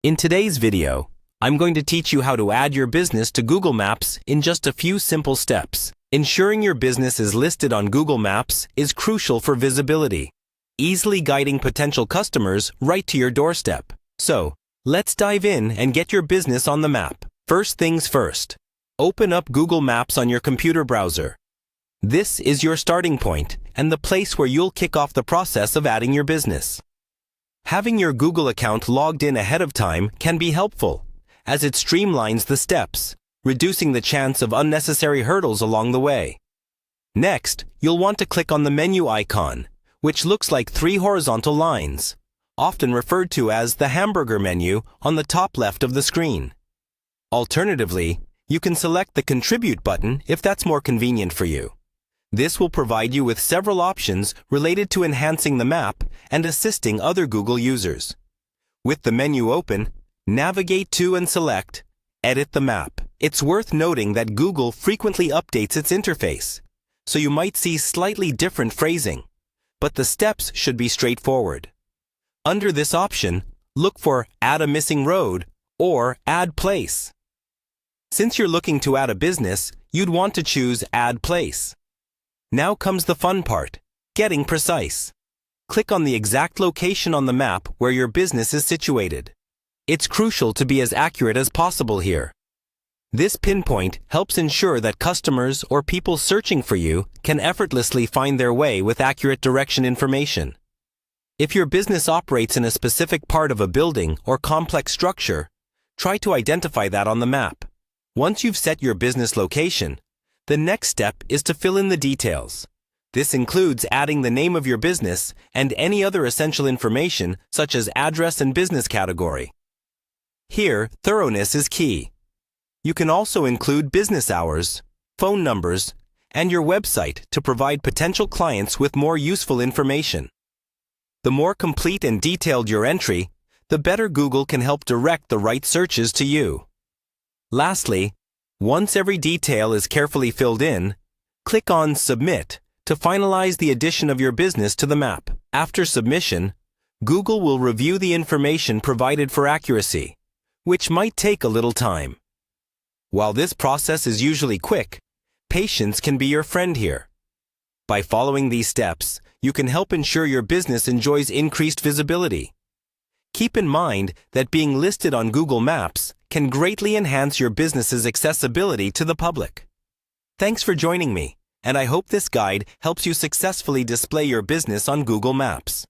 In today's video, I'm going to teach you how to add your business to Google Maps in just a few simple steps. Ensuring your business is listed on Google Maps is crucial for visibility, easily guiding potential customers right to your doorstep. So, let's dive in and get your business on the map. First things first, open up Google Maps on your computer browser. This is your starting point and the place where you'll kick off the process of adding your business. Having your Google account logged in ahead of time can be helpful, as it streamlines the steps, reducing the chance of unnecessary hurdles along the way. Next, you'll want to click on the menu icon, which looks like three horizontal lines, often referred to as the hamburger menu on the top left of the screen. Alternatively, you can select the Contribute button if that's more convenient for you. This will provide you with several options related to enhancing the map and assisting other Google users. With the menu open, navigate to and select Edit the Map. It's worth noting that Google frequently updates its interface, so you might see slightly different phrasing, but the steps should be straightforward. Under this option, look for Add a Missing Road or Add Place. Since you're looking to add a business, you'd want to choose Add Place. Now comes the fun part, getting precise. Click on the exact location on the map where your business is situated. It's crucial to be as accurate as possible here. This pinpoint helps ensure that customers or people searching for you can effortlessly find their way with accurate direction information. If your business operates in a specific part of a building or complex structure, try to identify that on the map. Once you've set your business location, the next step is to fill in the details. This includes adding the name of your business and any other essential information such as address and business category. Here, thoroughness is key. You can also include business hours, phone numbers, and your website to provide potential clients with more useful information. The more complete and detailed your entry, the better Google can help direct the right searches to you. Lastly, once every detail is carefully filled in, click on Submit to finalize the addition of your business to the map. After submission, Google will review the information provided for accuracy, which might take a little time. While this process is usually quick, patience can be your friend here. By following these steps, you can help ensure your business enjoys increased visibility. Keep in mind that being listed on Google Maps can greatly enhance your business's accessibility to the public. Thanks for joining me, and I hope this guide helps you successfully display your business on Google Maps.